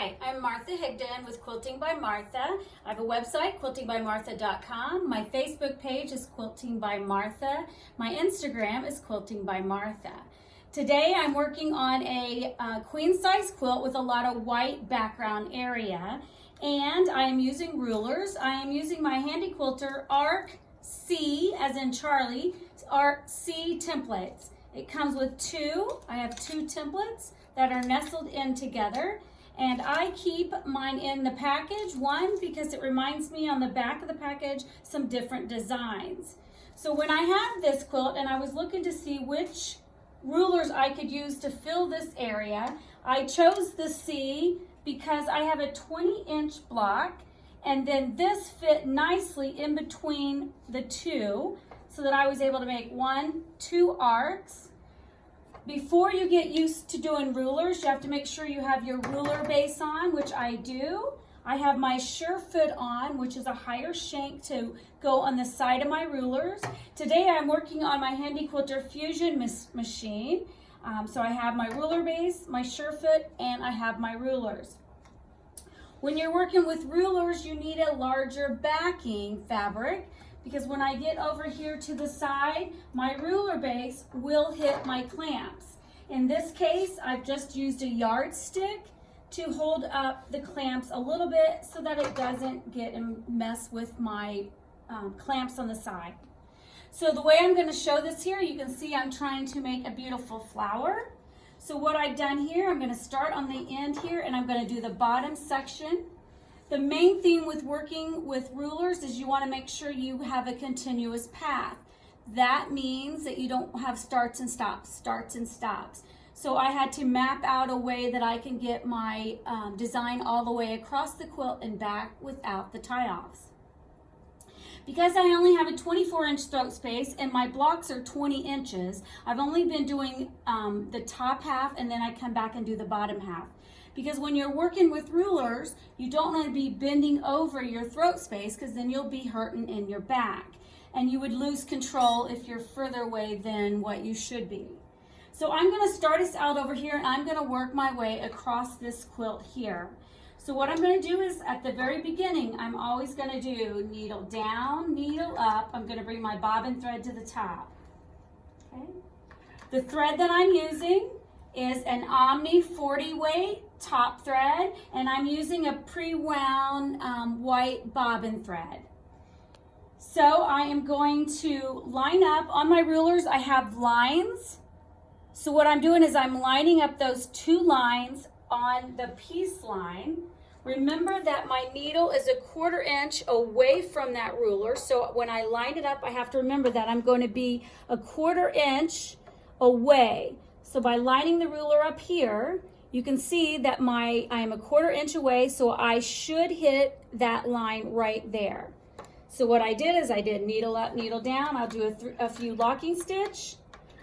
Hi, I'm Martha Higdon with Quilting by Martha. I have a website, quiltingbymartha.com. My Facebook page is Quilting by Martha. My Instagram is Quilting by Martha. Today I'm working on a queen size quilt with a lot of white background area, and I am using rulers. I am using my handy quilter Arc C, as in Charlie, Arc C templates. It comes with I have two templates that are nestled in together. And I keep mine in the package, one, because it reminds me on the back of the package some different designs. So when I have this quilt and I was looking to see which rulers I could use to fill this area, I chose the C because I have a 20-inch block, and then this fit nicely in between the two so that I was able to make two arcs. Before you get used to doing rulers, you have to make sure you have your ruler base on, which I do. I have my Surefoot on, which is a higher shank to go on the side of my rulers. Today I'm working on my Handy Quilter Fusion machine. So I have my ruler base, my Surefoot, and I have my rulers. When you're working with rulers, you need a larger backing fabric, because when I get over here to the side, my ruler base will hit my clamps. In this case, I've just used a yardstick to hold up the clamps a little bit so that it doesn't get and mess with my clamps on the side. So the way I'm going to show this here, you can see I'm trying to make a beautiful flower. So what I've done here, I'm going to start on the end here, and I'm going to do the bottom section. The main thing with working with rulers is you want to make sure you have a continuous path. That means that you don't have starts and stops. So I had to map out a way that I can get my design all the way across the quilt and back without the tie-offs. Because I only have a 24-inch throat space and my blocks are 20 inches, I've only been doing the top half, and then I come back and do the bottom half. Because when you're working with rulers, you don't want to be bending over your throat space, because then you'll be hurting in your back. And you would lose control if you're further away than what you should be. So I'm going to start us out over here, and I'm going to work my way across this quilt here. So what I'm going to do is, at the very beginning, I'm always going to do needle down, needle up. I'm going to bring my bobbin thread to the top. Okay. The thread that I'm using is an Omni 40 weight top thread, and I'm using a pre-wound white bobbin thread. So I am going to line up on my rulers. I have lines. So what I'm doing is I'm lining up those two lines on the piece line. Remember that my needle is a 1/4 inch away from that ruler. So when I line it up, I have to remember that I'm going to be a 1/4 inch away. So by lining the ruler up here, you can see that I am a 1/4 inch away, so I should hit that line right there. So what I did is I did needle up, needle down. I'll do a few locking stitch.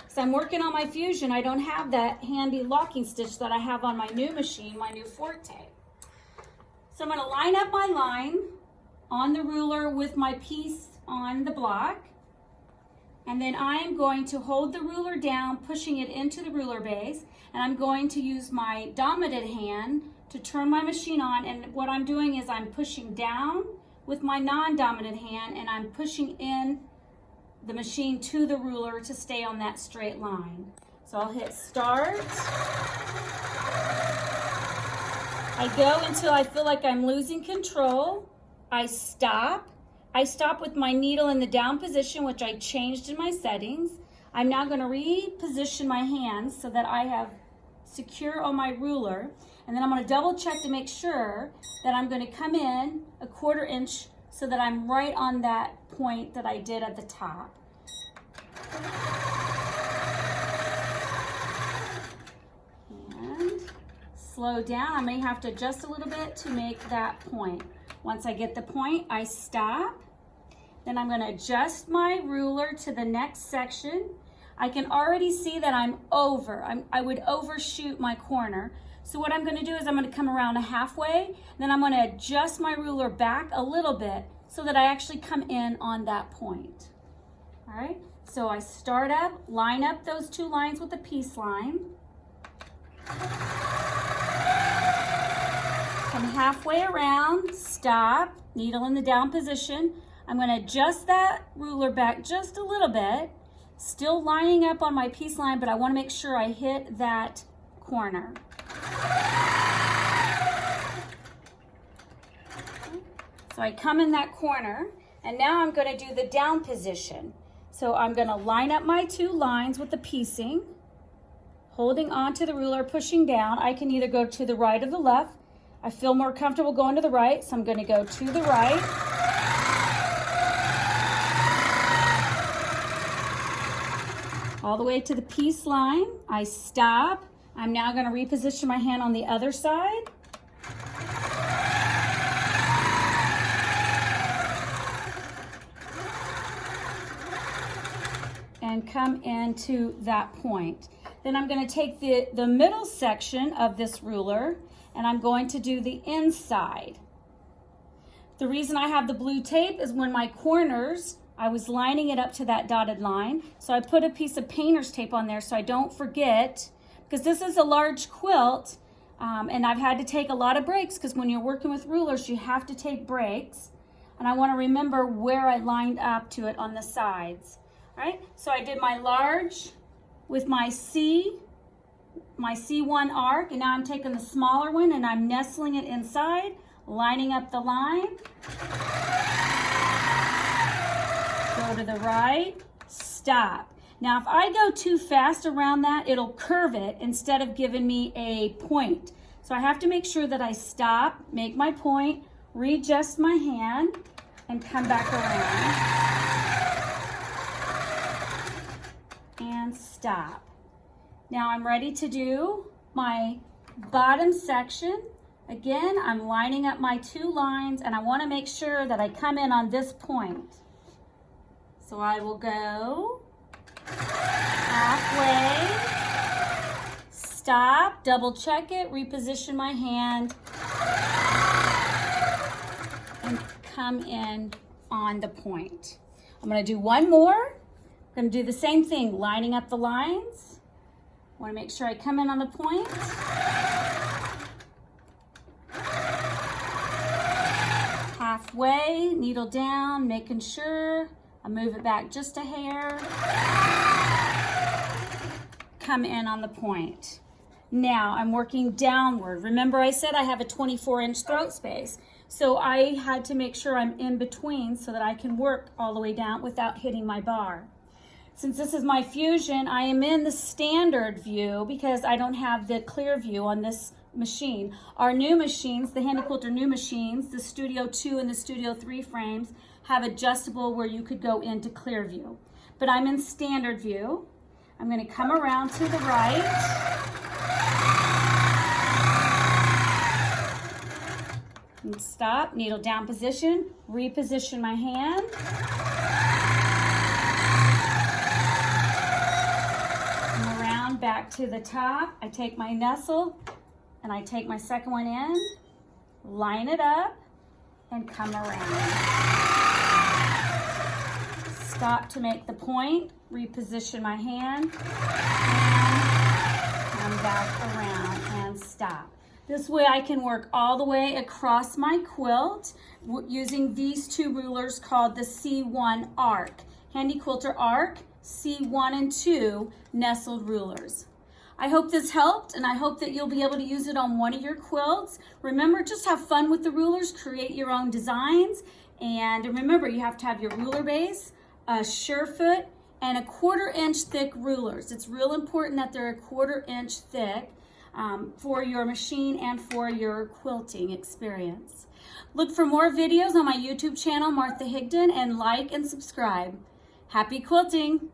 So I'm working on my Fusion. I don't have that handy locking stitch that I have on my new machine, my new Forte. So I'm going to line up my line on the ruler with my piece on the block. And then I am going to hold the ruler down, pushing it into the ruler base. And I'm going to use my dominant hand to turn my machine on. And what I'm doing is I'm pushing down with my non-dominant hand, and I'm pushing in the machine to the ruler to stay on that straight line. So I'll hit start. I go until I feel like I'm losing control. I stop. I stop with my needle in the down position, which I changed in my settings. I'm now going to reposition my hands so that I have secure on my ruler. And then I'm going to double check to make sure that I'm going to come in a 1/4 inch so that I'm right on that point that I did at the top. And slow down. I may have to adjust a little bit to make that point. Once I get the point, I stop. Then I'm going to adjust my ruler to the next section. I can already see that I'm over. I would overshoot my corner. So what I'm going to do is I'm going to come around halfway, then I'm going to adjust my ruler back a little bit so that I actually come in on that point. All right, so I start up, line up those two lines with the piece line. Come halfway around, stop, needle in the down position. I'm going to adjust that ruler back just a little bit, still lining up on my piece line, but I want to make sure I hit that corner. So I come in that corner, and now I'm going to do the down position. So I'm going to line up my two lines with the piecing, holding onto the ruler, pushing down. I can either go to the right or the left. I feel more comfortable going to the right, so I'm going to go to the right. All the way to the piece line. I stop. I'm now going to reposition my hand on the other side. And come into that point. Then I'm going to take the middle section of this ruler and I'm going to do the inside. The reason I have the blue tape is when my corners, I was lining it up to that dotted line. So I put a piece of painter's tape on there so I don't forget, because this is a large quilt and I've had to take a lot of breaks, because when you're working with rulers, you have to take breaks. And I want to remember where I lined up to it on the sides. All right, so I did my large with my C1 arc, and now I'm taking the smaller one and I'm nestling it inside, lining up the line. Go to the right, stop. Now if I go too fast around that, it'll curve it instead of giving me a point. So I have to make sure that I stop, make my point, readjust my hand, and come back around. And stop. Now I'm ready to do my bottom section. Again, I'm lining up my two lines and I want to make sure that I come in on this point. So I will go halfway, stop, double check it, reposition my hand, and come in on the point. I'm going to do one more. I'm going to do the same thing, lining up the lines. I want to make sure I come in on the point. Halfway, needle down, making sure I move it back just a hair. Come in on the point. Now I'm working downward. Remember I said I have a 24-inch throat space. So I had to make sure I'm in between so that I can work all the way down without hitting my bar. Since this is my Fusion, I am in the standard view because I don't have the clear view on this machine. Our new machines, the Handy Quilter new machines, the Studio 2 and the Studio 3 frames, have adjustable where you could go into clear view. But I'm in standard view. I'm going to come around to the right. And stop, needle down position, reposition my hand. Back to the top, I take my nestle and I take my second one in, line it up, and come around. Stop to make the point, reposition my hand, and come back around and stop. This way I can work all the way across my quilt using these two rulers called the C1 arc. Handy Quilter arc, C1 and 2 nestled rulers. I hope this helped, and I hope that you'll be able to use it on one of your quilts. Remember, just have fun with the rulers, create your own designs, and remember, you have to have your ruler base, a surefoot, and a 1/4 inch thick rulers. It's real important that they're a 1/4 inch thick for your machine and for your quilting experience. Look for more videos on my YouTube channel, Martha Higdon, and like and subscribe. Happy quilting!